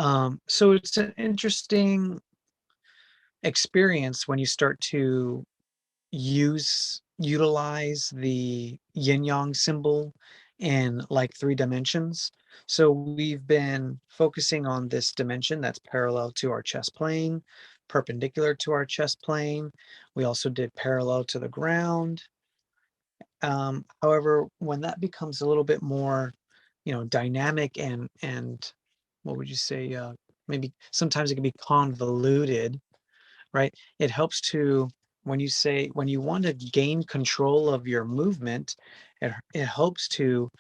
So it's an interesting experience when you start to utilize the yin yang symbol in like 3 dimensions. So we've been focusing on this dimension that's parallel to our chest plane, perpendicular to our chest plane. We also did parallel to the ground. However, when that becomes a little bit more, dynamic and what would you say, maybe sometimes it can be convoluted, right? It helps to when you want to gain control of your movement, it helps to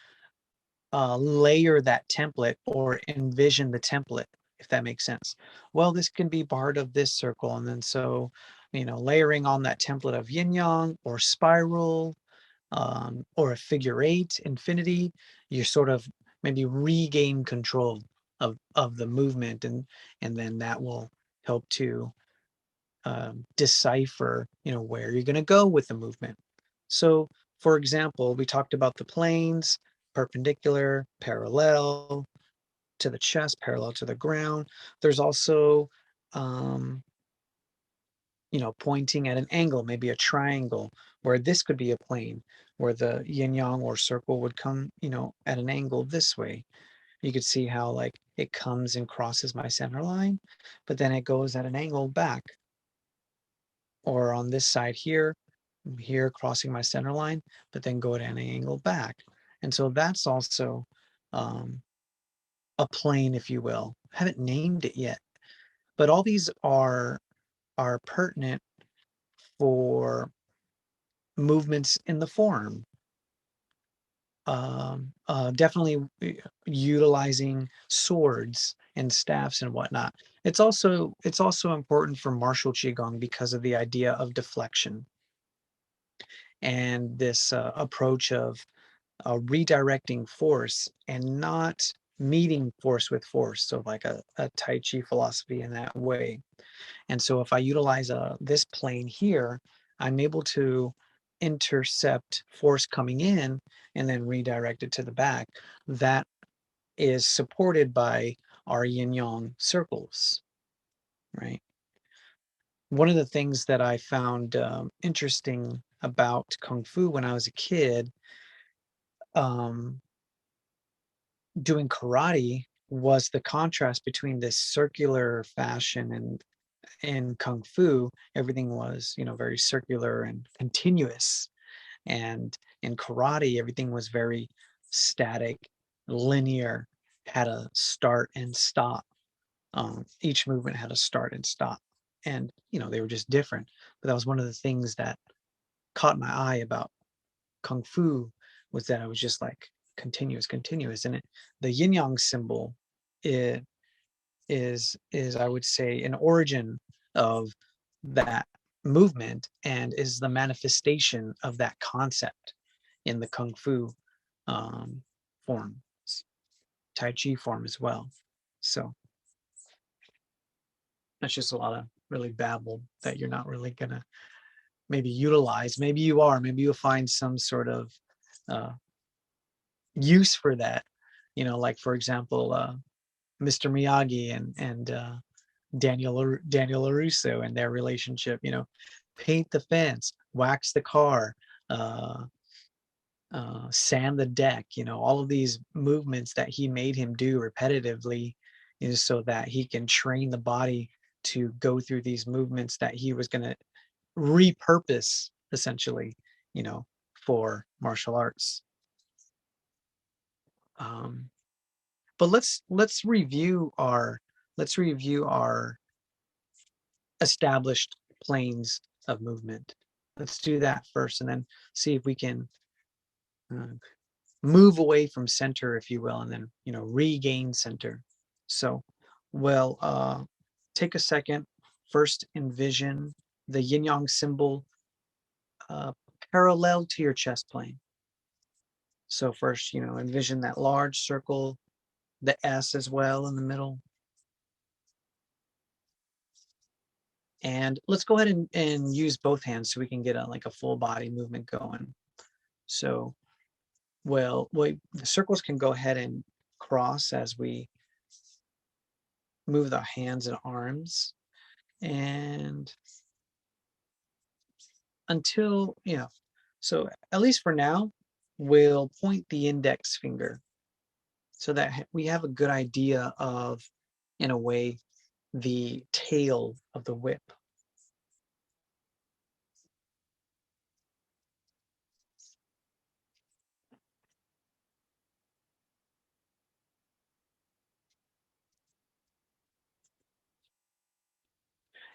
layer that template or envision the template, if that makes sense. Well, this can be part of this circle, and then so layering on that template of yin yang or spiral, or a figure eight, infinity, you sort of maybe regain control of the movement, and then that will help to decipher, where you're going to go with the movement. So, for example, we talked about the planes, perpendicular, parallel to the chest, parallel to the ground. There's also, um, pointing at an angle, maybe a triangle, where this could be a plane, where the yin yang or circle would come, at an angle this way. You could see how like it comes and crosses my center line, but then it goes at an angle back. Or on this side here, here crossing my center line, but then go at an angle back. And so that's also um, a plane, if you will. I haven't named it yet, but all these are pertinent for movements in the form. Definitely utilizing swords and staffs and whatnot. It's also important for martial qigong because of the idea of deflection and this approach of redirecting force and not meeting force with force. So like a Tai Chi philosophy in that way. And so if I utilize this plane here, I'm able to intercept force coming in and then redirect it to the back. That is supported by our yin yang circles, right? One of the things that I found interesting about Kung Fu when I was a kid, um, doing karate, was the contrast between this circular fashion and in kung fu everything was very circular and continuous, and in karate everything was very static, linear, had a start and stop. Each movement had a start and stop, and they were just different. But that was one of the things that caught my eye about kung fu, was that it was just like continuous, continuous. And the yin yang symbol, it is I would say an origin of that movement and is the manifestation of that concept in the kung fu um, form, Tai Chi form as well. So that's just a lot of really babble that you're not really gonna maybe utilize. Maybe you are. Maybe you'll find some sort of uh, use for that. Like for example, Mr. Miyagi and Daniel LaRusso and their relationship. Paint the fence, wax the car, uh, sand the deck. All of these movements that he made him do repetitively is so that he can train the body to go through these movements that he was going to repurpose essentially, you know, for martial arts. Um, but let's review our established planes of movement. Let's do that first, and then see if we can uh, move away from center, if you will, and then regain center. So, well, take a second. First, envision the yin yang symbol uh, parallel to your chest plane. So first, envision that large circle, the S as well in the middle. And let's go ahead and use both hands so we can get like a full body movement going. So, well, the circles can go ahead and cross as we move the hands and arms, and until, so at least for now, we'll point the index finger so that we have a good idea of, in a way, the tail of the whip.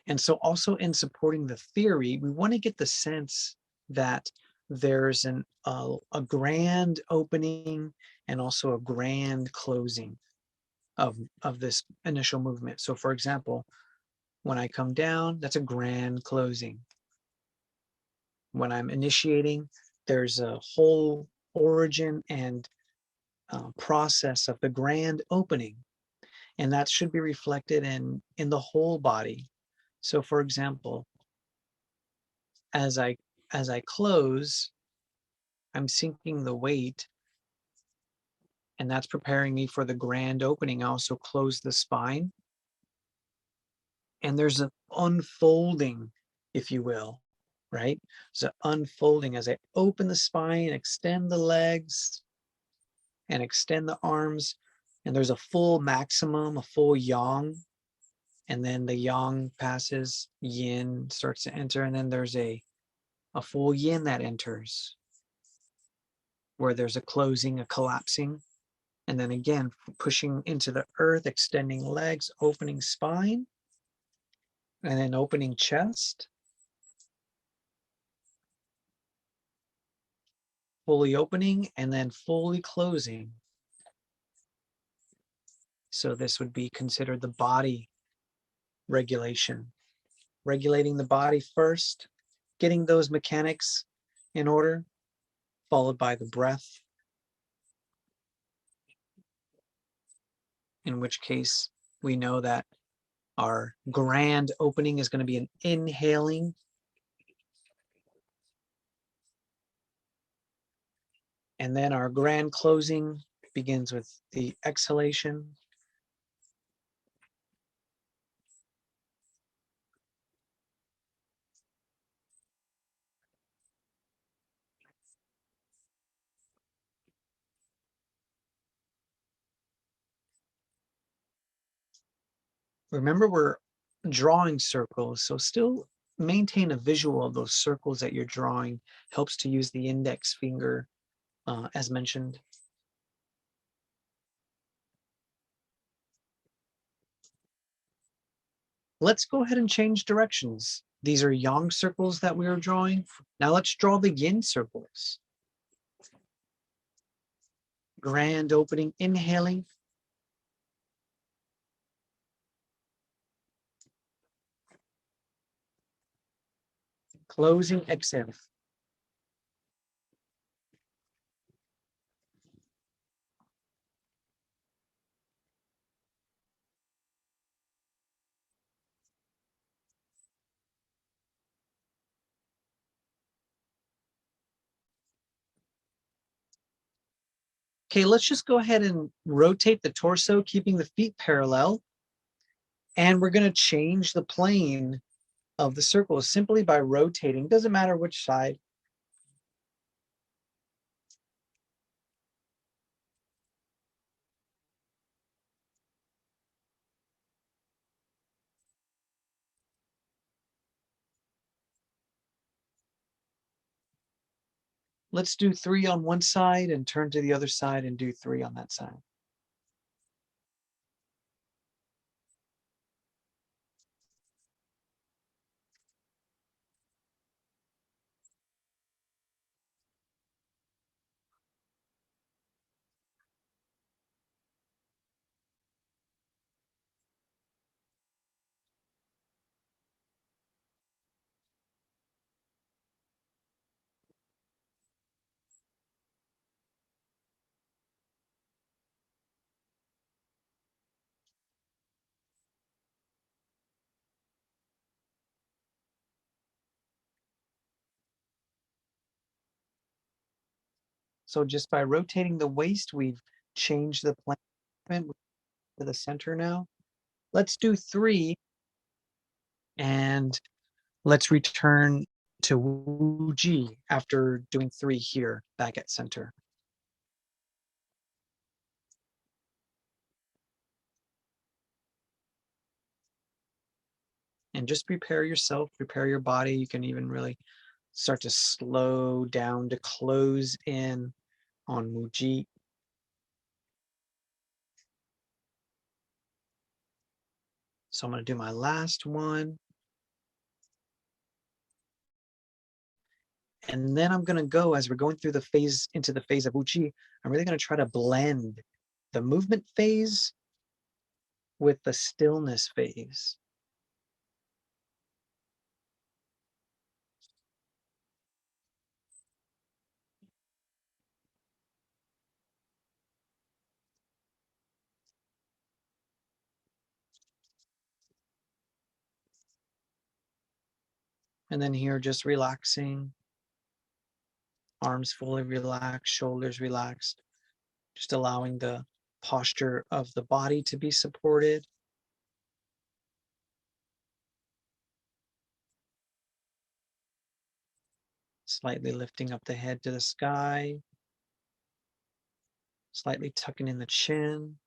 And so also in supporting the theory, we want to get the sense that there's a grand opening and also a grand closing of this initial movement. So for example, when I come down, that's a grand closing. When I'm initiating, there's a whole origin and process of the grand opening, and that should be reflected in the whole body. So for example, as I as I close, I'm sinking the weight, and that's preparing me for the grand opening. I also close the spine, and there's an unfolding, if you will, right? So unfolding as I open the spine, extend the legs, and extend the arms, and there's a full maximum, a full yang, and then the yang passes, yin starts to enter, and then there's a full yin that enters, where there's a closing, a collapsing, and then again, pushing into the earth, extending legs, opening spine, and then opening chest, fully opening, and then fully closing. So this would be considered the body regulation. Regulating the body first, getting those mechanics in order, followed by the breath, in which case we know that our grand opening is going to be an inhaling, and then our grand closing begins with the exhalation. Remember, we're drawing circles, so still maintain a visual of those circles that you're drawing. Helps to use the index finger, as mentioned. Let's go ahead and change directions. These are yang circles that we are drawing. Now let's draw the yin circles. Grand opening, inhaling. Closing, exhale. Okay, let's just go ahead and rotate the torso, keeping the feet parallel. And we're going to change the plane of the circle simply by rotating. Doesn't matter which side. Let's do 3 on one side and turn to the other side and do 3 on that side. So just by rotating the waist, we've changed the plane to the center now. Let's do 3, and let's return to Wu Ji after doing 3 here, back at center. And just prepare yourself, prepare your body. You can even really start to slow down to close in on Wu Ji. So I'm going to do my last one. And then I'm going to go, as we're going through the phase, into the phase of Wu Ji, I'm really going to try to blend the movement phase with the stillness phase. And then here, just relaxing, arms fully relaxed, shoulders relaxed, just allowing the posture of the body to be supported. Slightly lifting up the head to the sky, slightly tucking in the chin.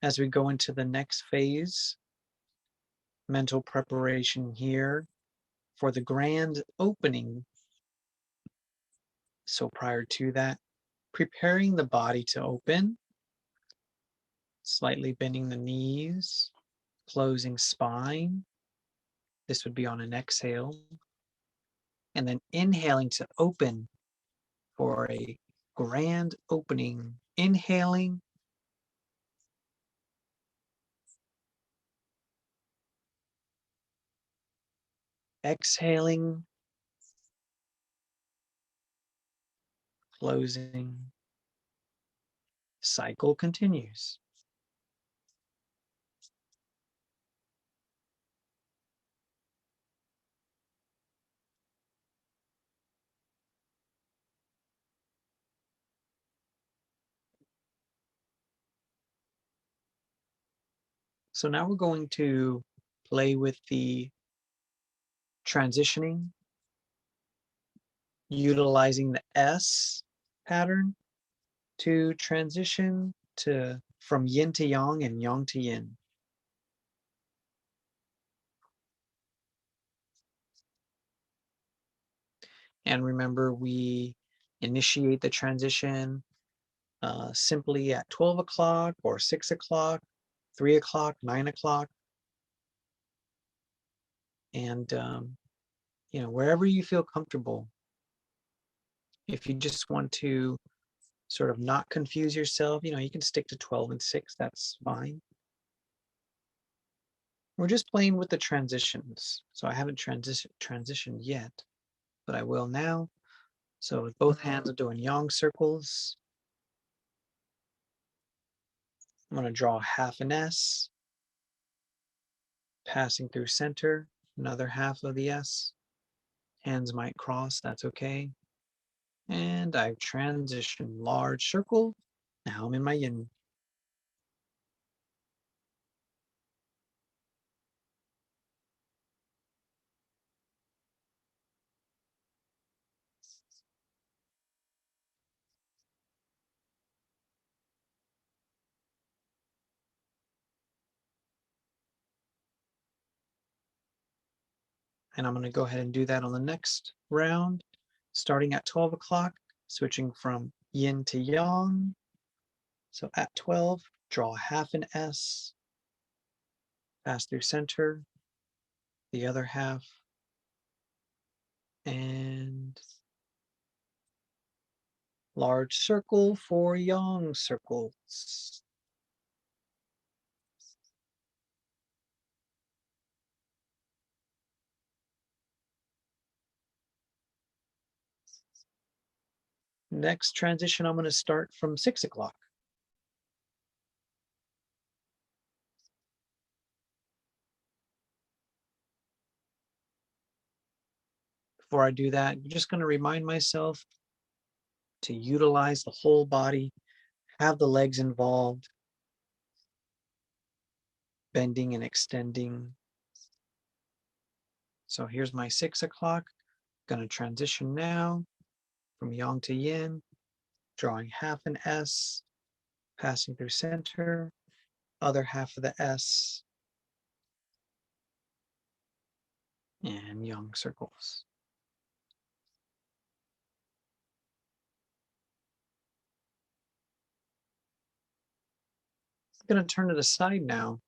As we go into the next phase, mental preparation here for the grand opening. So prior to that, preparing the body to open, slightly bending the knees, closing spine. This would be on an exhale. And then inhaling to open for a grand opening. Inhaling, exhaling, closing. Cycle continues. So now we're going to play with the transitioning, utilizing the S pattern to transition to from yin to yang and yang to yin. And remember, we initiate the transition simply at 12 o'clock or 6 o'clock, 3 o'clock, 9 o'clock. And, wherever you feel comfortable. If you just want to sort of not confuse yourself, you can stick to 12 and 6, that's fine. We're just playing with the transitions. So I haven't transitioned yet, but I will now. So with both hands, I'm doing yang circles. I'm going to draw half an S, passing through center, another half of the S. Hands might cross, that's okay. And I've transitioned large circle. Now I'm in my yin. And I'm going to go ahead and do that on the next round, starting at 12 o'clock, switching from yin to yang. So at 12, draw half an S, pass through center, the other half, and large circle for yang circles. Next transition, I'm going to start from 6 o'clock. before I do that, I'm just going to remind myself to utilize the whole body, have the legs involved, bending and extending. So here's my 6 o'clock. Going to transition now from yang to yin, drawing half an S, passing through center, other half of the S, and yang circles. I'm going to turn to the side now,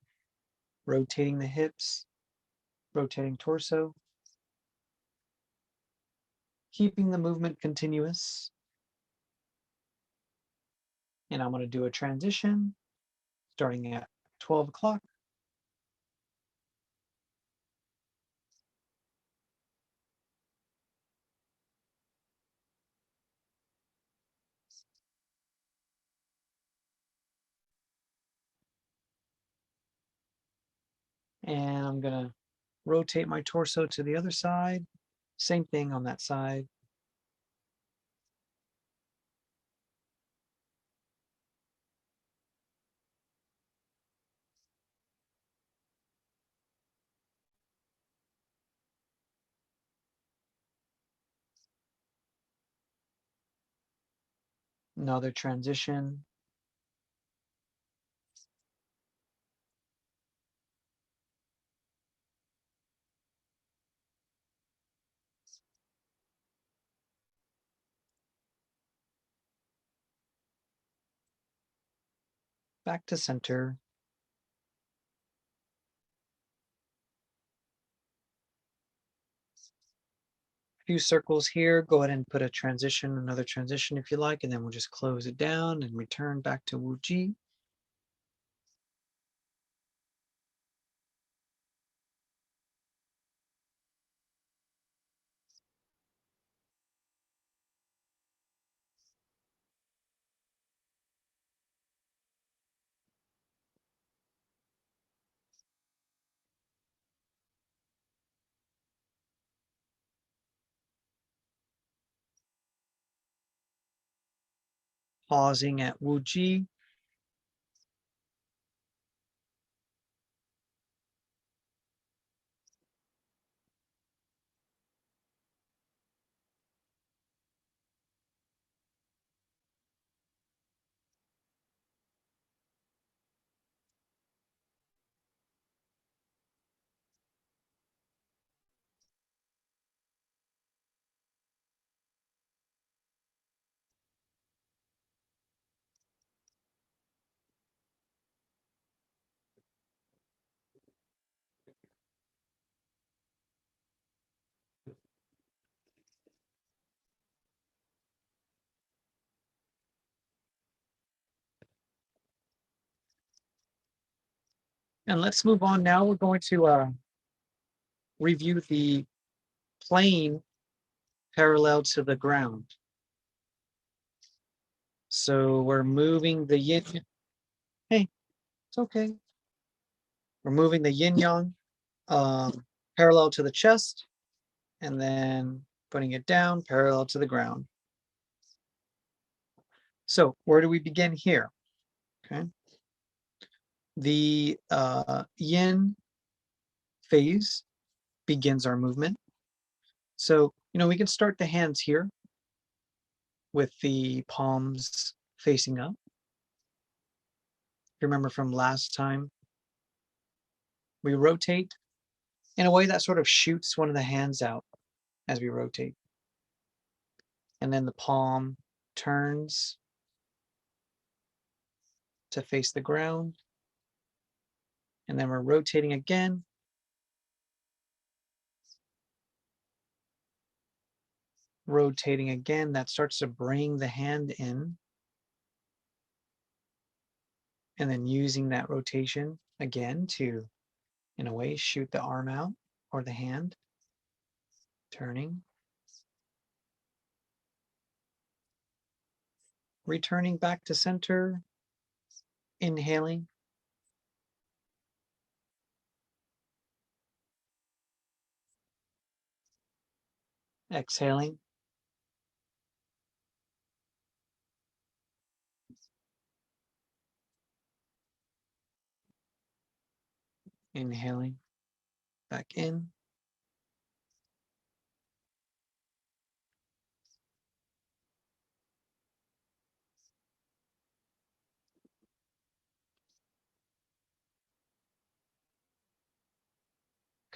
rotating the hips, rotating torso, keeping the movement continuous. And I'm going to do a transition starting at 12 o'clock. And I'm going to rotate my torso to the other side. Same thing on that side. Another transition. Back to center. Few circles here. Go ahead and put a transition, another transition if you like, and then we'll just close it down and return back to Wu Ji. Pausing at Wu Ji. And let's move on now. We're going to review the plane parallel to the ground. So we're moving the yin. Hey, it's okay. We're moving the yin yang parallel to the chest, and then putting it down parallel to the ground. So where do we begin here? Okay. The yin phase begins our movement. So, we can start the hands here with the palms facing up. Remember from last time, we rotate in a way that sort of shoots one of the hands out as we rotate. And then the palm turns to face the ground. And then we're rotating again. Rotating again, that starts to bring the hand in. And then using that rotation again to, in a way, shoot the arm out or the hand. Turning. Returning back to center. Inhaling. Exhaling. Inhaling. Back in.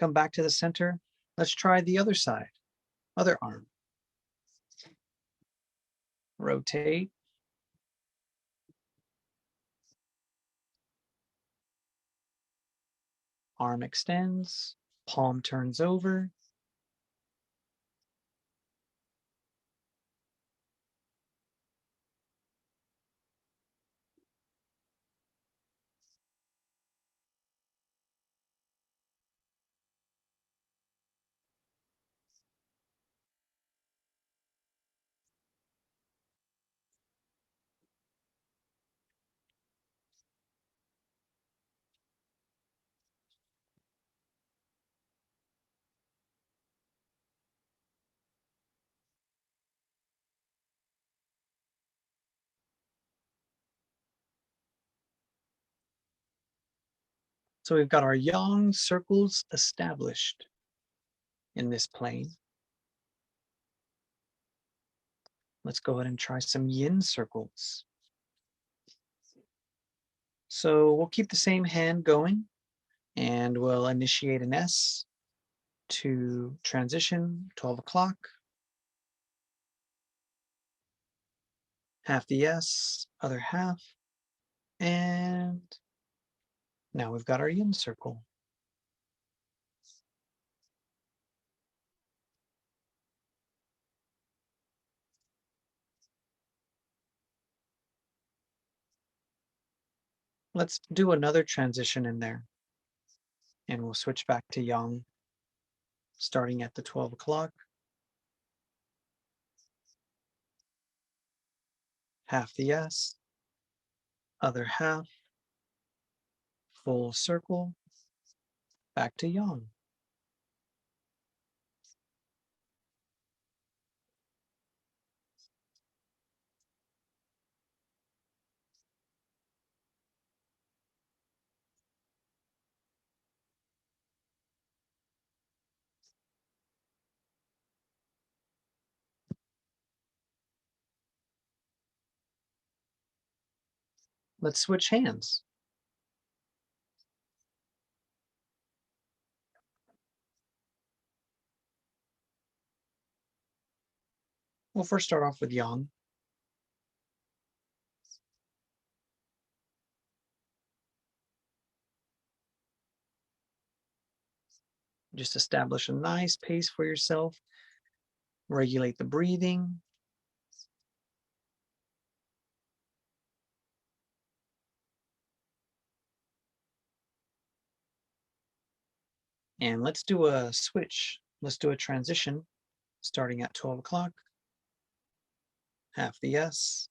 Come back to the center. Let's try the other side, other arm. Rotate. Arm extends. Palm turns over. So we've got our yang circles established in this plane. Let's go ahead and try some yin circles. So we'll keep the same hand going and we'll initiate an S to transition 12 o'clock, half the S, other half, and now we've got our yin circle. Let's do another transition in there and we'll switch back to yang starting at the 12 o'clock, half the S, other half, full circle, back to yang. Let's switch hands. We'll first start off with yang. Just establish a nice pace for yourself. Regulate the breathing. And let's do a switch. Let's do a transition starting at 12 o'clock. Half the S,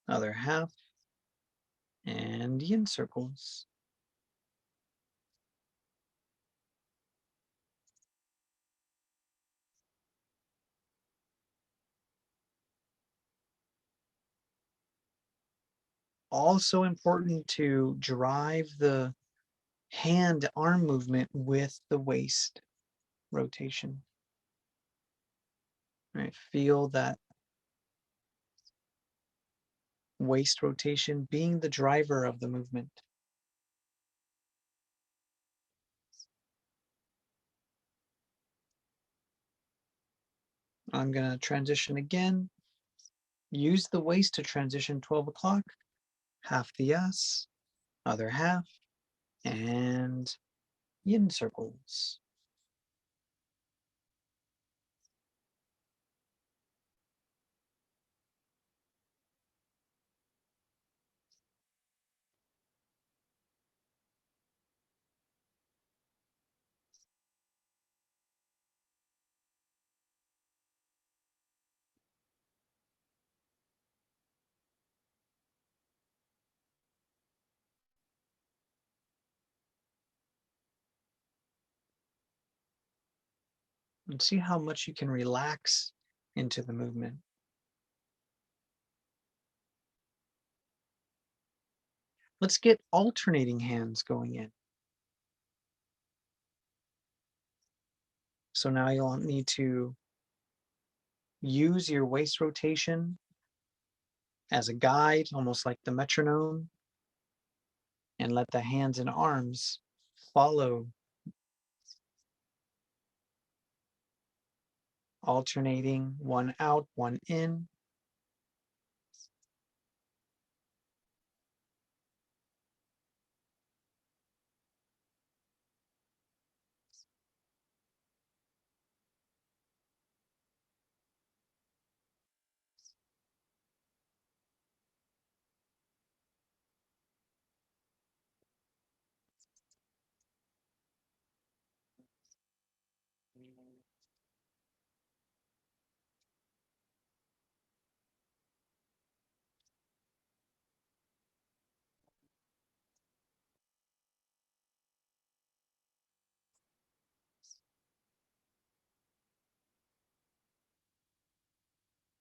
other half, and yin circles. Also important to drive the hand arm movement with the waist rotation. Right? Feel that waist rotation being the driver of the movement. I'm going to transition again. Use the waist to transition 12 o'clock, half the S, other half, and yin circles. and see how much you can relax into the movement. Let's get alternating hands going in. So now you'll need to use your waist rotation as a guide, almost like the metronome, and let the hands and arms follow, alternating one out, one in.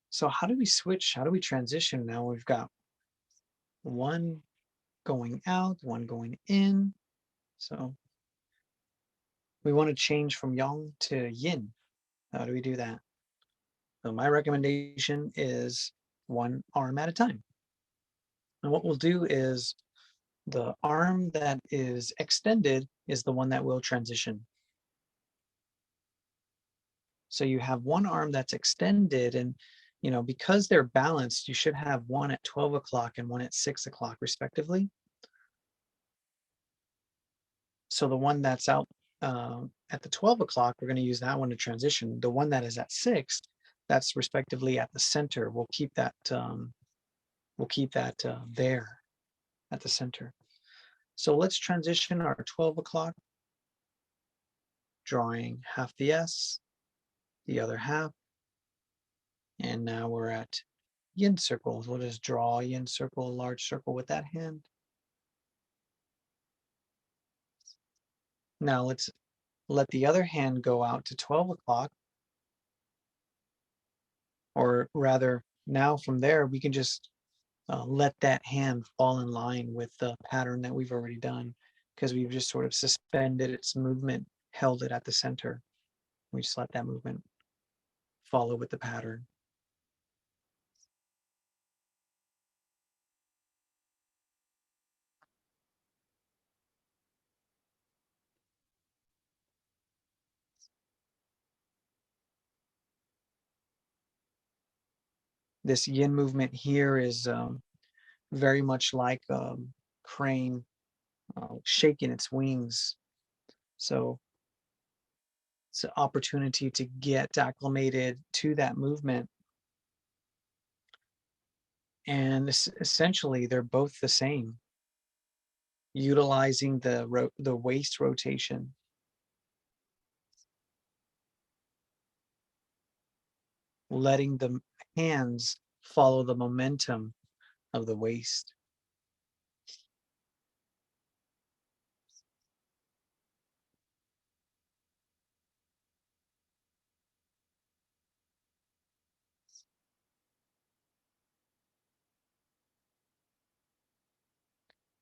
So how do we switch? How do we transition? Now we've got one going out, one going in. So we want to change from yang to yin. How do we do that? So my recommendation is one arm at a time. And what we'll do is the arm that is extended is the one that will transition. So you have one arm that's extended, and because they're balanced, you should have one at 12 o'clock and one at 6 o'clock respectively. So the one that's out at the 12 o'clock, we're going to use that one to transition. The one that is at 6, that's respectively at the center. We'll keep that there at the center. So let's transition our 12 o'clock, drawing half the S, the other half, and now we're at yin circles. We'll just draw a yin circle, a large circle with that hand. Now let's let the other hand go out to 12 o'clock, or rather, now from there, we can just let that hand fall in line with the pattern that we've already done, because we've just sort of suspended its movement, held it at the center. We just let that movement follow with the pattern. This yin movement here is very much like crane shaking its wings. So it's an opportunity to get acclimated to that movement. And essentially, they're both the same, utilizing the waist rotation, letting the hands follow the momentum of the waist.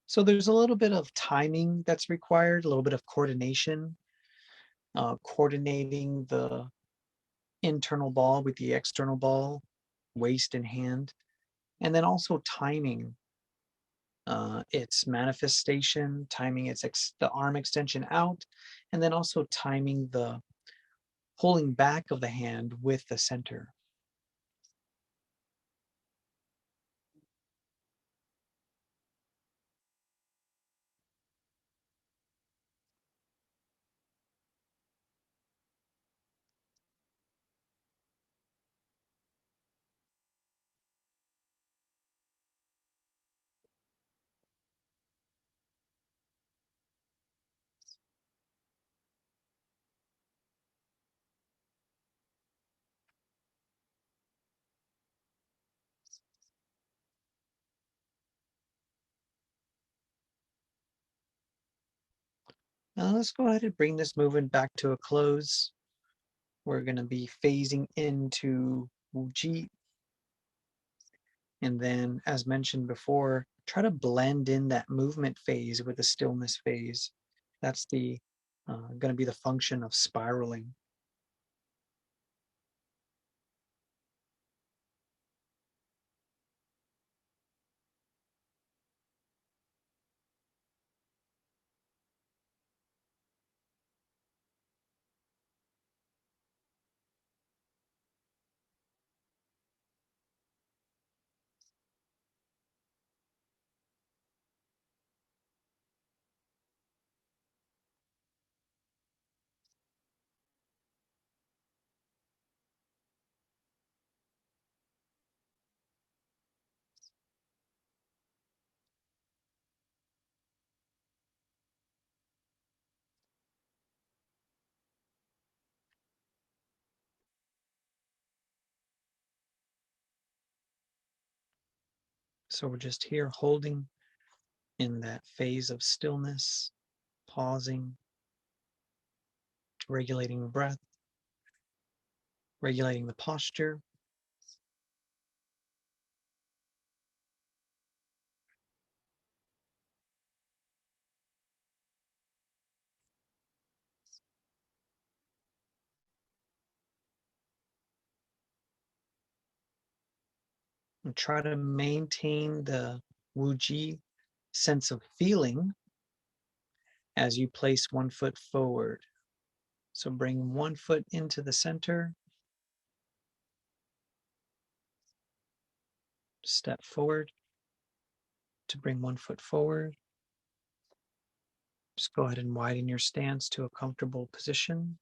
So there's a little bit of timing that's required, a little bit of coordination, coordinating the internal ball with the external ball, waist and hand, and then also timing its manifestation, timing the arm extension out, and then also timing the pulling back of the hand with the center. Now let's go ahead and bring this movement back to a close. we're going to be phasing into Wuji. And then, as mentioned before, try to blend in that movement phase with the stillness phase. That's the going to be the function of spiraling. So we're just here holding in that phase of stillness, pausing, regulating the breath, regulating the posture. And try to maintain the Wuji sense of feeling as you place one foot forward. So bring one foot into the center, step forward to bring one foot forward. Just go ahead and widen your stance to a comfortable position.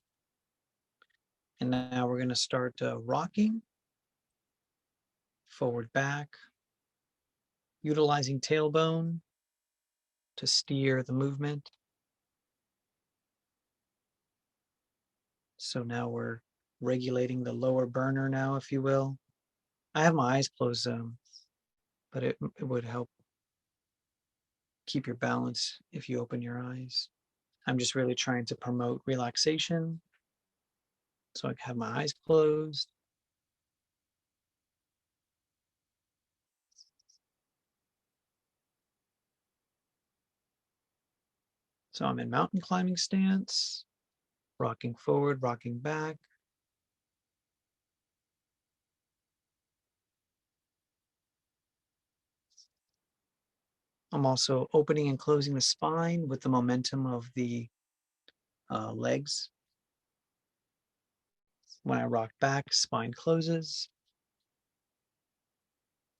And now we're going to start rocking forward, back, utilizing tailbone to steer the movement. So now we're regulating the lower burner now, if you will. I have my eyes closed, but it would help keep your balance if you open your eyes. I'm just really trying to promote relaxation. So I have my eyes closed. So I'm in mountain climbing stance, rocking forward, rocking back. I'm also opening and closing the spine with the momentum of the legs. When I rock back, spine closes,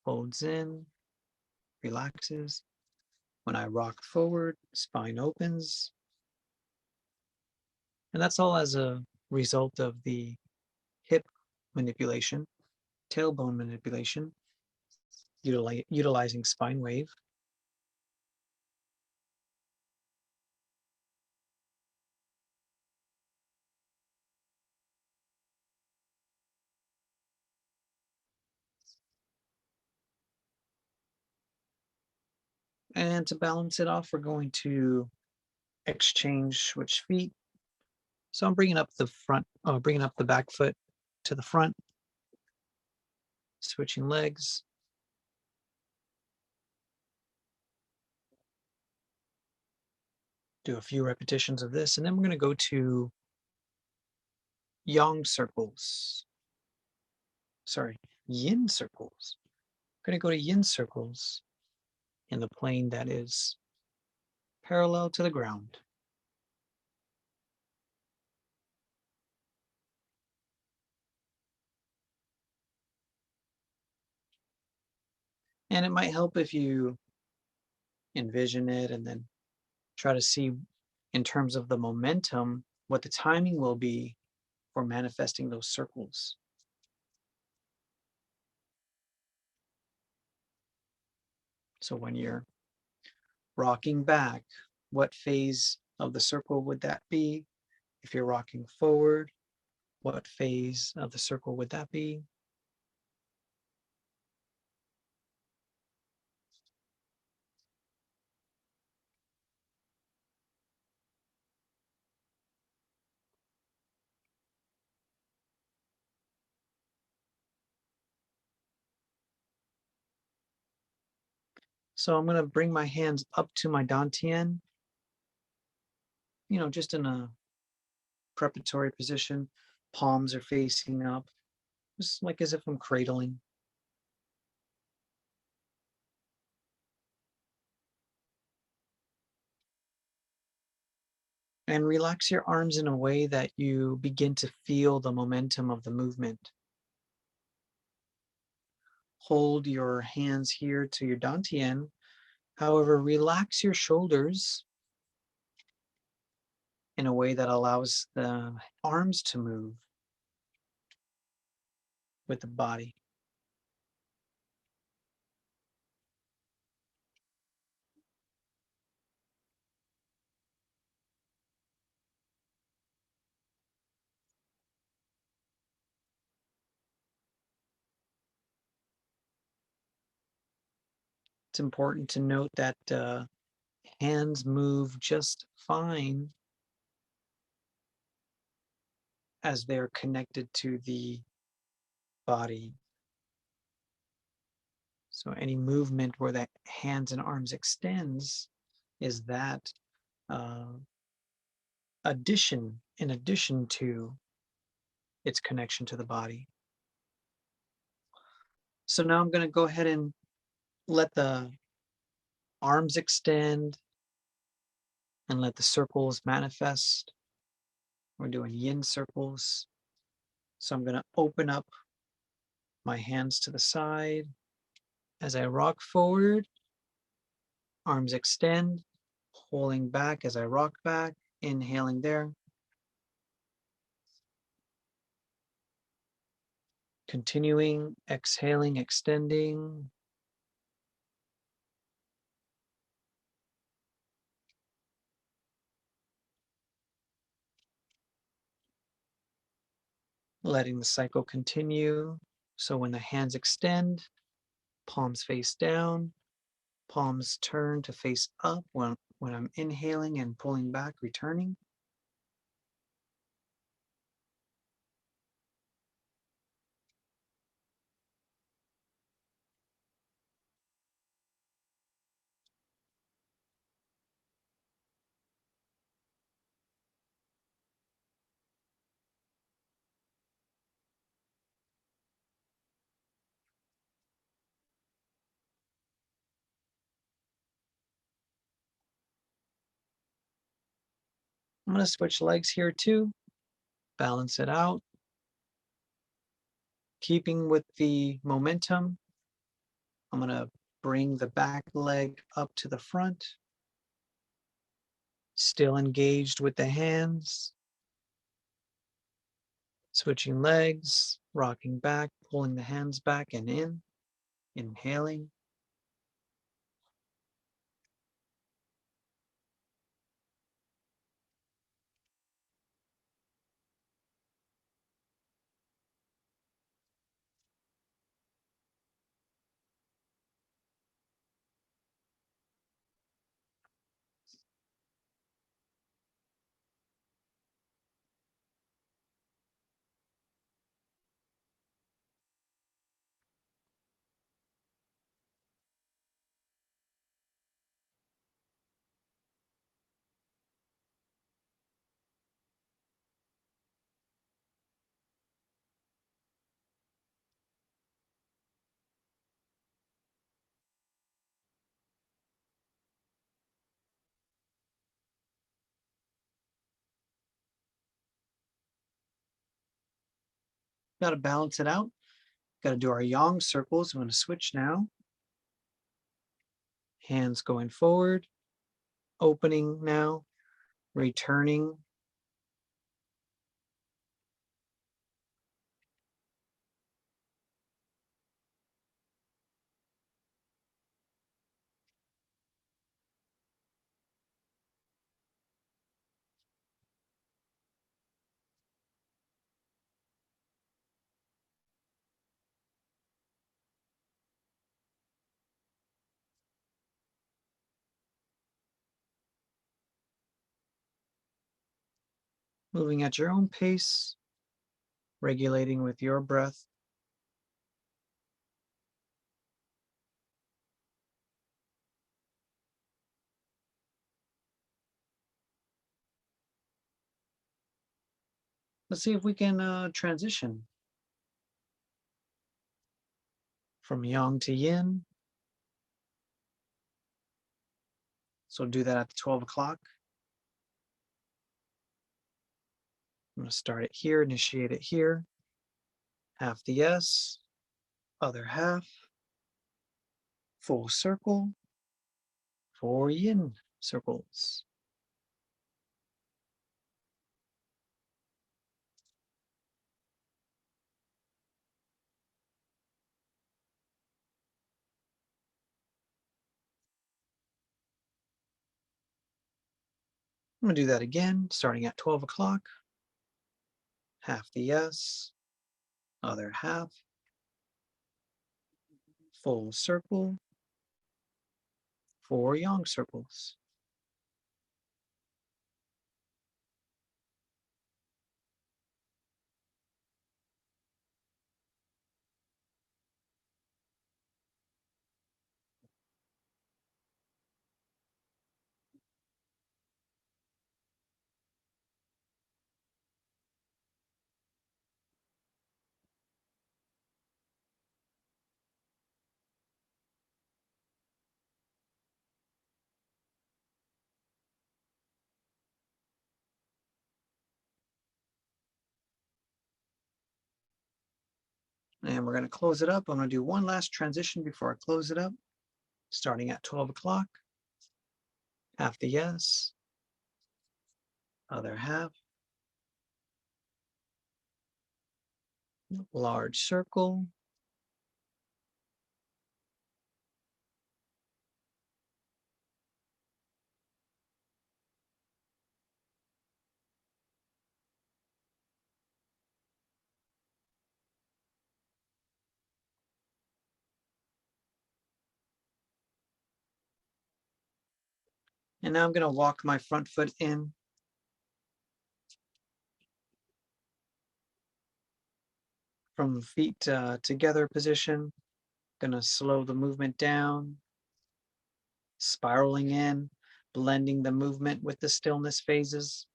folds in, relaxes. When I rock forward, spine opens. And that's all as a result of the hip manipulation, tailbone manipulation, utilizing spine wave. And to balance it off, we're going to exchange switch feet. So I'm bringing up the bringing up the back foot to the front, switching legs. Do a few repetitions of this, and then we're going to go to yang circles. Sorry, yin circles. We're going to go to yin circles in the plane that is parallel to the ground. And it might help if you envision it and then try to see in terms of the momentum what the timing will be for manifesting those circles. So when you're rocking back, what phase of the circle would that be? If you're rocking forward, what phase of the circle would that be? So I'm going to bring my hands up to my dantian, just in a preparatory position. Palms are facing up, just like as if I'm cradling. And relax your arms in a way that you begin to feel the momentum of the movement. Hold your hands here to your dantian. However, relax your shoulders in a way that allows the arms to move with the body. It's important to note that hands move just fine as they're connected to the body. So any movement where that hands and arms extends is that uh, in addition to its connection to the body. So now I'm going to go ahead and let the arms extend and let the circles manifest. We're doing yin circles. So I'm going to open up my hands to the side as I rock forward, arms extend, pulling back as I rock back, inhaling there, continuing, exhaling, extending. Letting the cycle continue. So when the hands extend, palms face down, palms turn to face up when I'm inhaling and pulling back, returning. I'm going to switch legs here too, balance it out, keeping with the momentum. I'm going to bring the back leg up to the front, still engaged with the hands, switching legs, rocking back, pulling the hands back and in, inhaling. Got to balance it out. Got to do our yang circles. I'm going to switch now. Hands going forward, opening now, returning. Moving at your own pace, regulating with your breath. Let's see if we can transition from yang to yin. So do that at the 12 o'clock. I'm going to start it here, initiate it here. Half the S, other half, full circle, 4 yin circles. I'm going to do that again, starting at 12 o'clock. Half the S, other half, full circle, 4 yang circles. And we're going to close it up. I'm going to do one last transition before I close it up, starting at 12 o'clock. Half the S, other half, large circle, and now I'm going to walk my front foot in from feet together position. Going to slow the movement down, spiraling in, blending the movement with the stillness phases.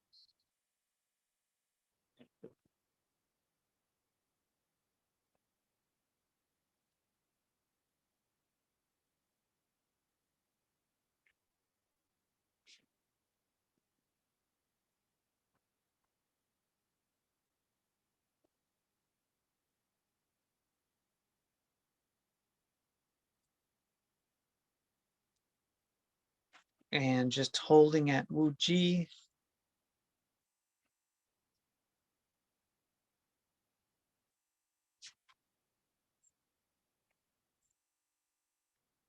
And just holding at Wu Ji.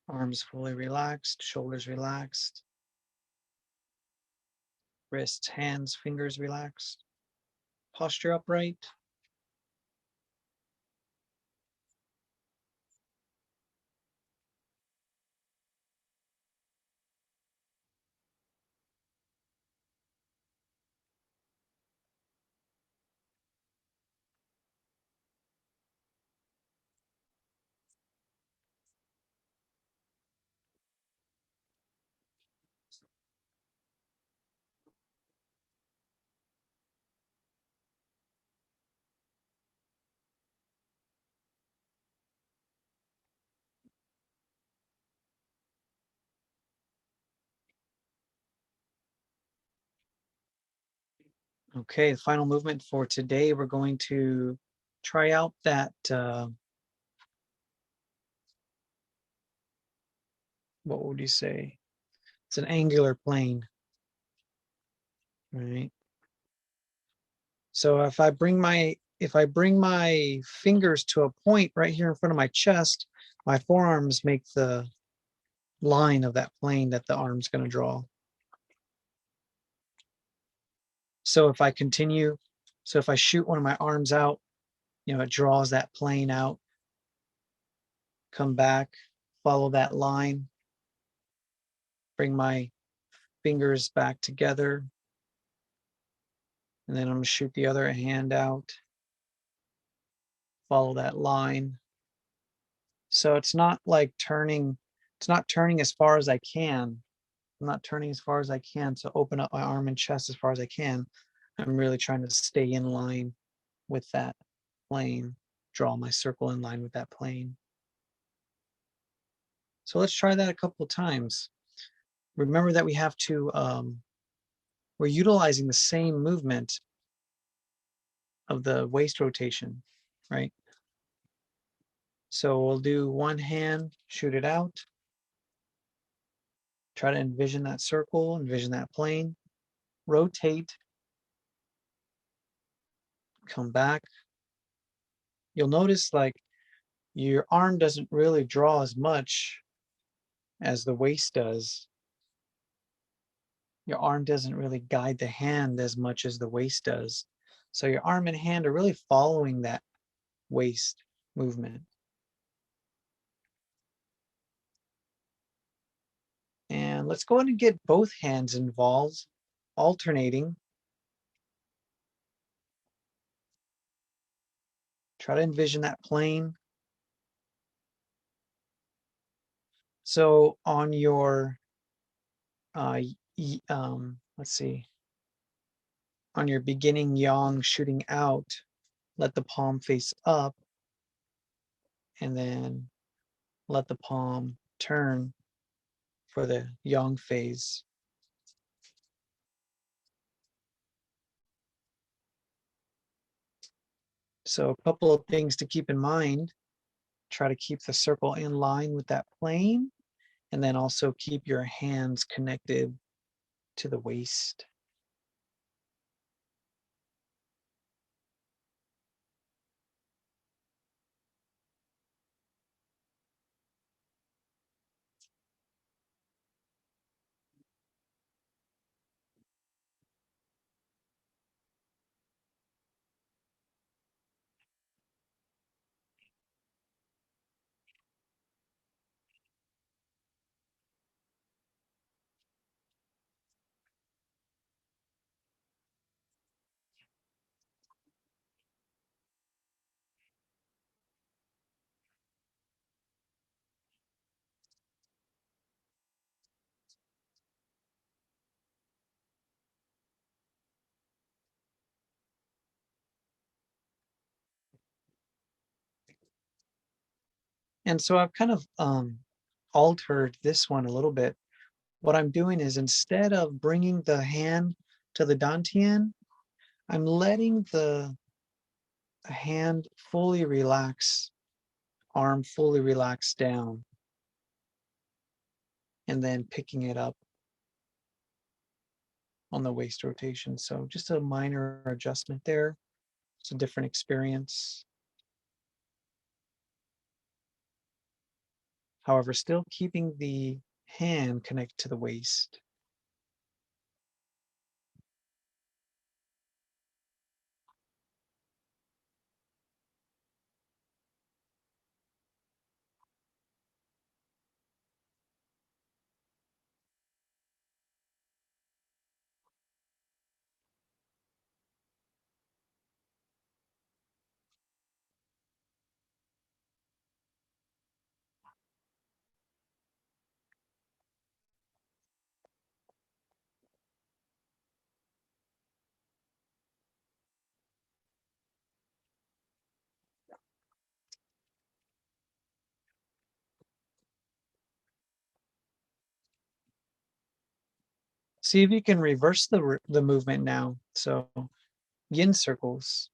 Arms fully relaxed, shoulders relaxed, wrists, hands, fingers relaxed, posture upright. Okay, the final movement for today, we're going to try out that, what would you say? It's an angular plane, right? So if I bring my fingers to a point right here in front of my chest, my forearms make the line of that plane that the arm's going to draw. So if I continue, so if I shoot one of my arms out, it draws that plane out, come back, follow that line, bring my fingers back together, and then I'm going to shoot the other hand out, follow that line. So it's not like turning, it's not turning as far as I can. I'm not turning as far as I can to open up my arm and chest as far as I can. I'm really trying to stay in line with that plane, draw my circle in line with that plane. So let's try that a couple of times. Remember that we have to, we're utilizing the same movement of the waist rotation, right? So we'll do one hand, shoot it out, try to envision that circle, envision that plane, rotate, come back. You'll notice like your arm doesn't really draw as much as the waist does. Your arm doesn't really guide the hand as much as the waist does. So your arm and hand are really following that waist movement. And let's go ahead and get both hands involved, alternating. Try to envision that plane. So on your, let's see, on your beginning yang shooting out, let the palm face up and then let the palm turn for the yang phase. So a couple of things to keep in mind. Try to keep the circle in line with that plane, and then also keep your hands connected to the waist. And so I've kind of altered this one a little bit. What I'm doing is instead of bringing the hand to the dantian, I'm letting the hand fully relax, arm fully relax down, and then picking it up on the waist rotation. So just a minor adjustment there. It's a different experience. However, still keeping the hand connected to the waist. See if you can reverse the movement now. So yin circles.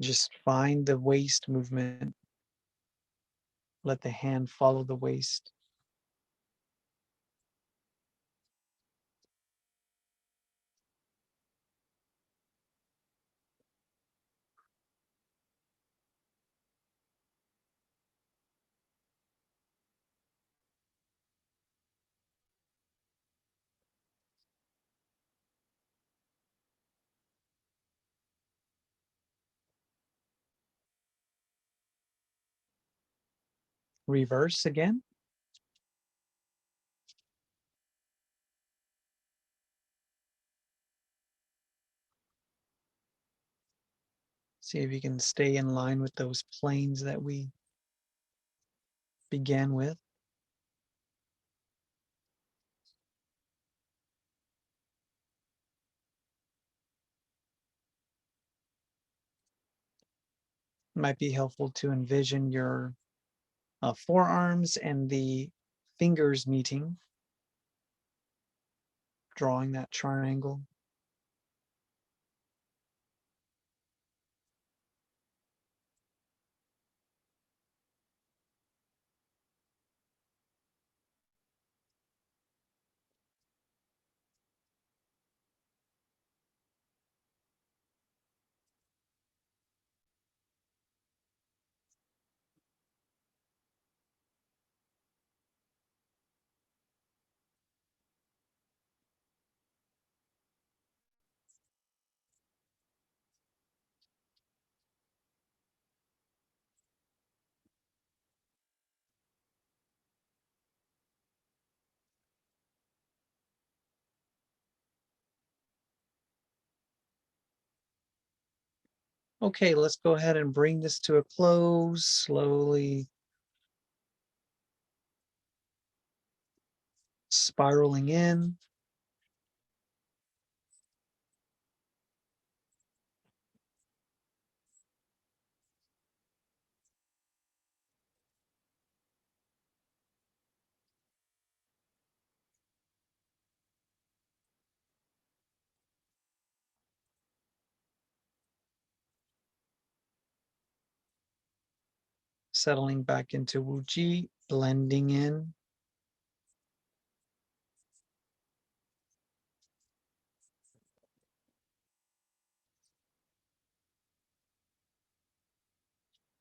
Just find the waist movement. Let the hand follow the waist. Reverse again. See if you can stay in line with those planes that we began with. It might be helpful to envision your forearms and the fingers meeting, drawing that triangle. Okay, let's go ahead and bring this to a close, slowly spiraling in. Settling back into Wuji, blending in.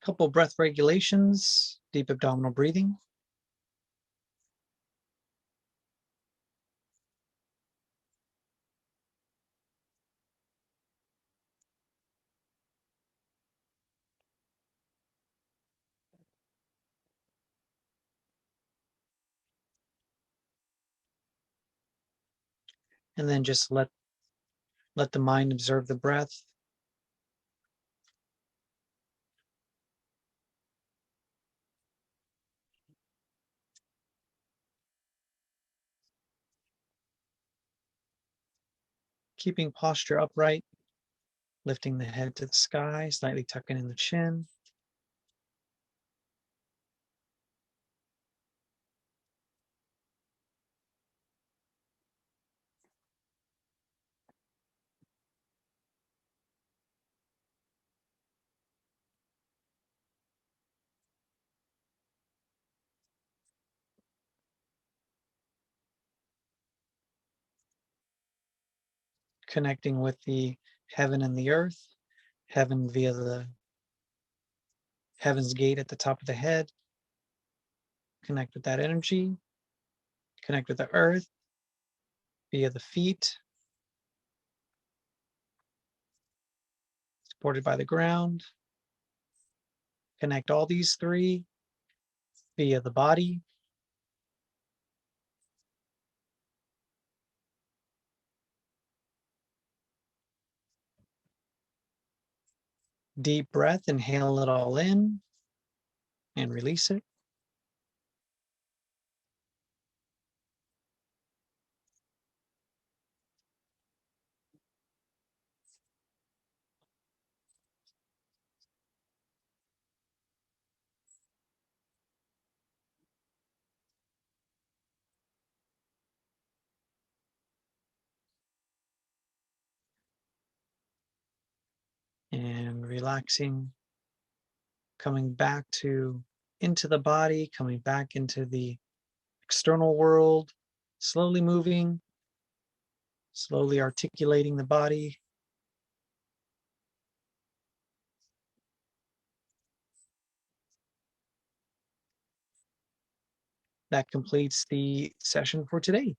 Couple breath regulations, deep abdominal breathing. And then just let the mind observe the breath. Keeping posture upright, lifting the head to the sky, slightly tucking in the chin. Connecting with the heaven and the earth, heaven via the heaven's gate at the top of the head. Connect with that energy, connect with the earth via the feet, supported by the ground. Connect all these three via the body. Deep breath, inhale it all in and release it. And relaxing, coming back to into the body, coming back into the external world, slowly moving, slowly articulating the body. That completes the session for today.